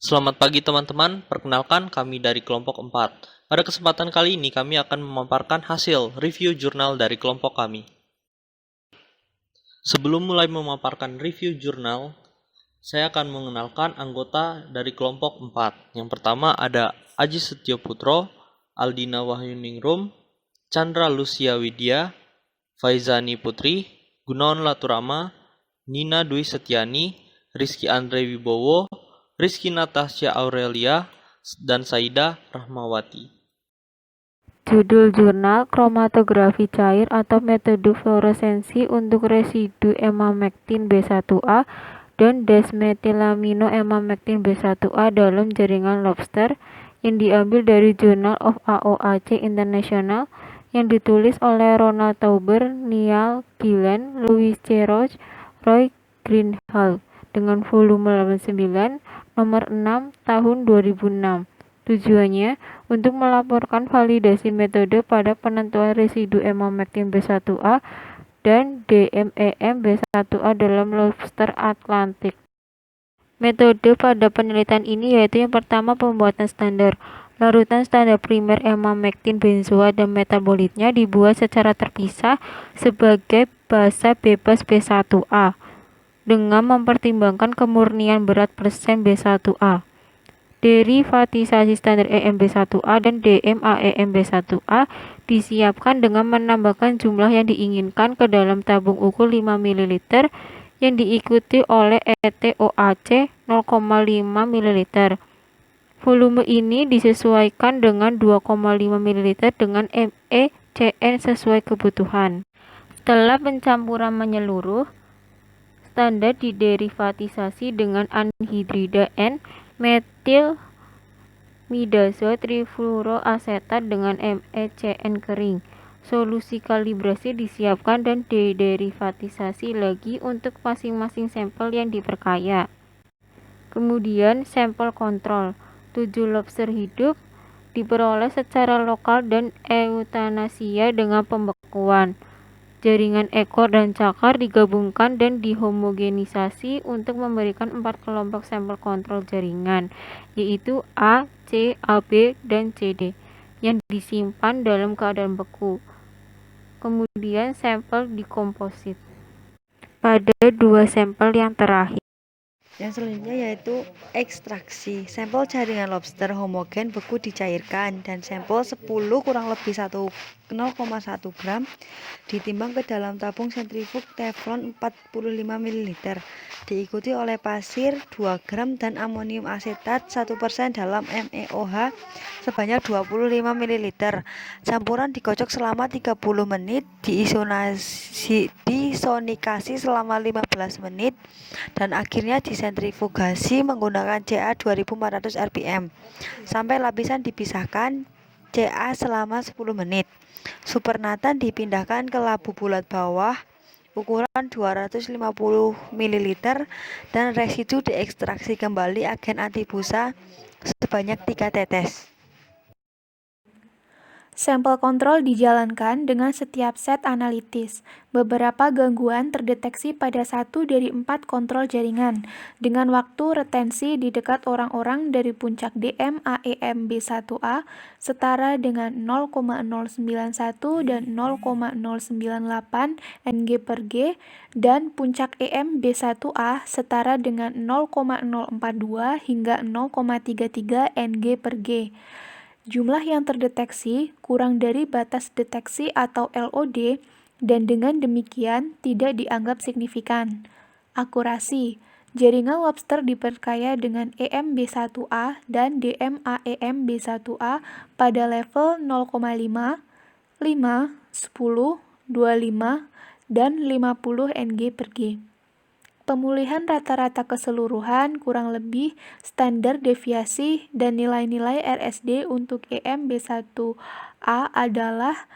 Selamat pagi teman-teman, perkenalkan kami dari kelompok 4. Pada kesempatan kali ini kami akan memaparkan hasil review jurnal dari kelompok kami. Sebelum mulai memaparkan review jurnal, saya akan mengenalkan anggota dari kelompok 4. Yang pertama ada Aji Setio Putro, Aldina Wahyuningrum, Chandra Lucia Widya, Faizani Putri, Gunawan Laturama, Nina Dwi Setiani, Rizky Andre Wibowo, Rizky Natasha Aurelia, dan Saida Rahmawati. Judul jurnal kromatografi cair atau metode fluoresensi untuk residu emamektin B1A dan desmetilamino emamektin B1A dalam jaringan lobster yang diambil dari Journal of AOAC International yang ditulis oleh Ronald Tauber, Niall Gillan, Louis C. Roche, Roy Greenhalgh dengan volume 89 nomor 6 tahun 2006. Tujuannya untuk melaporkan validasi metode pada penentuan residu emamektin B1A dan DMEM B1A dalam lobster Atlantik. Metode pada penelitian ini yaitu yang pertama pembuatan standar. Larutan standar primer emamektin benzoat dan metabolitnya dibuat secara terpisah sebagai basa bebas B1A dengan mempertimbangkan kemurnian berat persen B1A. Derivatisasi standar EMB1A dan DMAEMB1A disiapkan dengan menambahkan jumlah yang diinginkan ke dalam tabung ukur 5 ml yang diikuti oleh ETOAC 0,5 ml. Volume ini disesuaikan dengan 2,5 ml dengan MECN sesuai kebutuhan. Setelah pencampuran menyeluruh, standar diderivatisasi dengan anhidrida N-metil midazoat trifluoroasetat dengan MECN kering. Solusi kalibrasi disiapkan dan diderivatisasi lagi untuk masing-masing sampel yang diperkaya. Kemudian sampel kontrol. 7 lobster hidup diperoleh secara lokal dan eutanasia dengan pembekuan. Jaringan ekor dan cakar digabungkan dan dihomogenisasi untuk memberikan 4 kelompok sampel kontrol jaringan, yaitu A, C, AB, dan CD, yang disimpan dalam keadaan beku. Kemudian sampel dikomposit pada 2 sampel yang terakhir. Yang selanjutnya yaitu ekstraksi. Sampel jaringan lobster homogen beku dicairkan dan sampel 10 kurang lebih 0,1 gram ditimbang ke dalam tabung sentrifug teflon 45 ml diikuti oleh pasir 2 gram dan amonium asetat 1% dalam MEOH sebanyak 25 ml. Campuran dikocok selama 30 menit, disonikasi selama 15 menit dan akhirnya disentrifugasi menggunakan CA 2400 rpm sampai lapisan dipisahkan CA selama 10 menit. Supernatan dipindahkan ke labu bulat bawah ukuran 250 ml dan residu diekstraksi kembali agen anti busa sebanyak 3 tetes. Sampel kontrol dijalankan dengan setiap set analitis. Beberapa gangguan terdeteksi pada 1 dari 4 kontrol jaringan, dengan waktu retensi di dekat orang-orang dari puncak DMAEM-B1A setara dengan 0,091 dan 0,098 Ng/G dan puncak EM-B1A setara dengan 0,042 hingga 0,33 Ng/G. Jumlah yang terdeteksi kurang dari batas deteksi atau LOD dan dengan demikian tidak dianggap signifikan. Akurasi. Jaringan lobster diperkaya dengan EM-B1A dan DMAEM-B1A pada level 0,5, 5, 10, 25, dan 50 Ng/G. Pemulihan rata-rata keseluruhan kurang lebih standar deviasi dan nilai-nilai RSD untuk EM-B1A adalah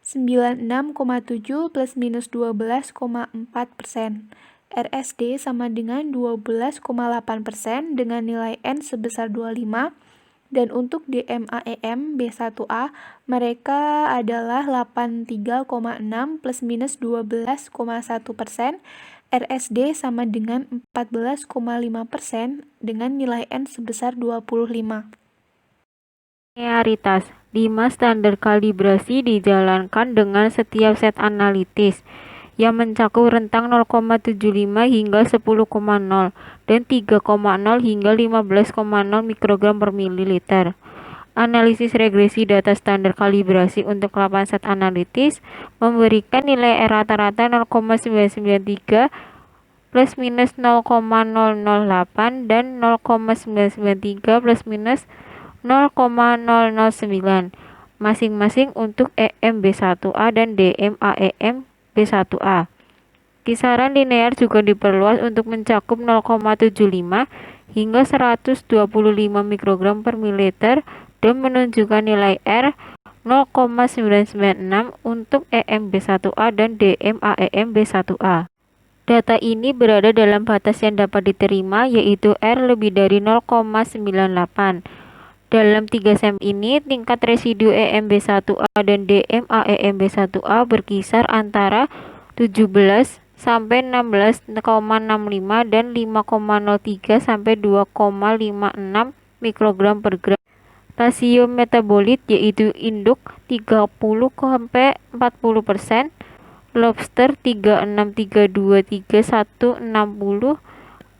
96,7 plus minus 12,4%. RSD sama dengan 12,8% dengan nilai N sebesar 25, dan untuk DMAEM B1A mereka adalah 83,6 plus minus 12,1% RSD sama dengan 14,5% dengan nilai N sebesar 25. Linearitas. 5 standar kalibrasi dijalankan dengan setiap set analitis yang mencakup rentang 0,75 hingga 10,0 dan 3,0 hingga 15,0 mikrogram per mililiter. Analisis regresi data standar kalibrasi untuk 8 set analitis memberikan nilai R rata-rata 0,993 plus minus 0,008 dan 0,993 plus minus 0,009 masing-masing untuk EM-B1A dan DMAEM-B1A. Kisaran linear juga diperluas untuk mencakup 0,75 hingga 125 mikrogram per mililiter dan menunjukkan nilai R 0,996 untuk EM-B1A dan DMAEM-B1A. Data ini berada dalam batas yang dapat diterima, yaitu R lebih dari 0,98. Dalam 3 sampel ini, tingkat residu EM-B1A dan DMAEM-B1A berkisar antara 17 sampai 16,65 dan 5,03 sampai 2,56 mikrogram per gram. Rasio metabolit yaitu induk 30 sampai 40%, lobster 36323160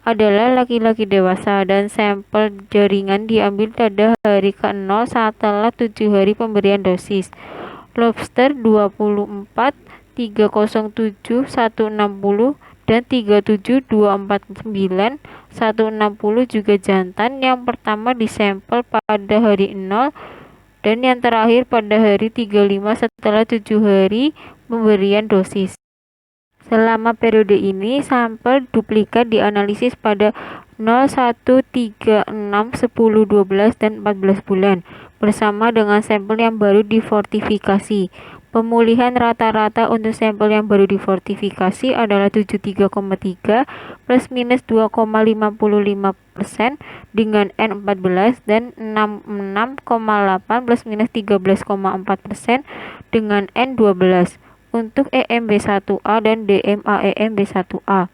adalah laki-laki dewasa dan sampel jaringan diambil pada hari ke-0 setelah 7 hari pemberian dosis. Lobster 24 307 160 dan 37 249 160 juga jantan yang pertama disampel pada hari 0 dan yang terakhir pada hari 35 setelah 7 hari pemberian dosis. Selama periode ini, sampel duplikat dianalisis pada 0, 1, 3, 6, 10, 12, dan 14 bulan bersama dengan sampel yang baru difortifikasi. Pemulihan rata-rata untuk sampel yang baru difortifikasi adalah 73,3 plus minus 2,55% dengan N14 dan 66,8 plus minus 13,4% dengan N12. Untuk EM-B1A dan DMAEM-B1A.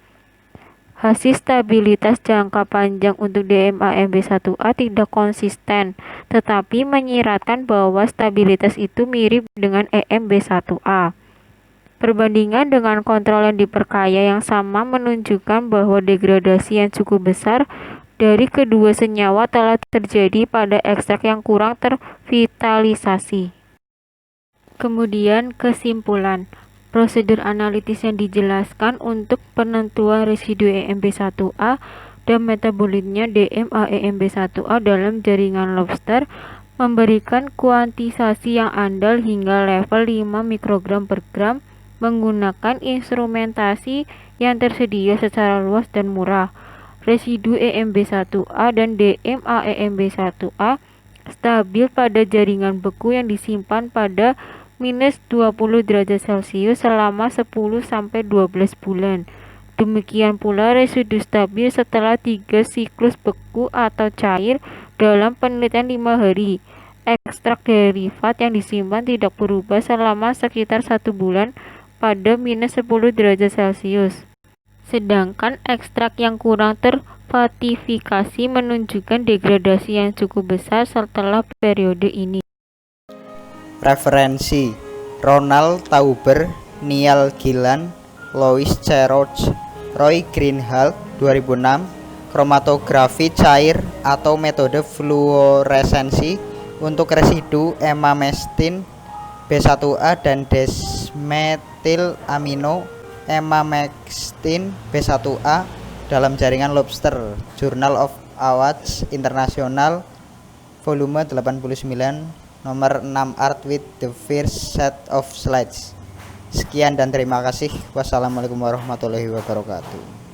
Hasil stabilitas jangka panjang untuk DMAEM-B1A tidak konsisten, tetapi menyiratkan bahwa stabilitas itu mirip dengan EM-B1A. Perbandingan dengan kontrol yang diperkaya yang sama menunjukkan bahwa degradasi yang cukup besar dari kedua senyawa telah terjadi pada ekstrak yang kurang tervitalisasi. Kemudian kesimpulan, prosedur analitis yang dijelaskan untuk penentuan residu EM-B1A dan metabolitnya DMAEM-B1A dalam jaringan lobster memberikan kuantisasi yang andal hingga level 5 mikrogram per gram menggunakan instrumentasi yang tersedia secara luas dan murah. Residu EM-B1A dan DMAEM-B1A stabil pada jaringan beku yang disimpan pada minus 20 derajat Celcius selama 10-12 bulan. Demikian pula residu stabil setelah 3 siklus beku atau cair dalam penelitian 5 hari. Ekstrak derivat yang disimpan tidak berubah selama sekitar 1 bulan pada minus 10 derajat Celcius. Sedangkan ekstrak yang kurang terfortifikasi menunjukkan degradasi yang cukup besar setelah periode ini. Referensi: Ronald Tauber, Neal Gillan, Louis C. Roch, Roy Greenhalgh 2006, Kromatografi cair atau metode fluoresensi untuk residu emamectin B1A dan desmetilamino emamectin B1A dalam jaringan lobster. Journal of Awards International volume 89 nomor 6 art with the first set of slides. Sekian dan terima kasih. Wassalamualaikum warahmatullahi wabarakatuh.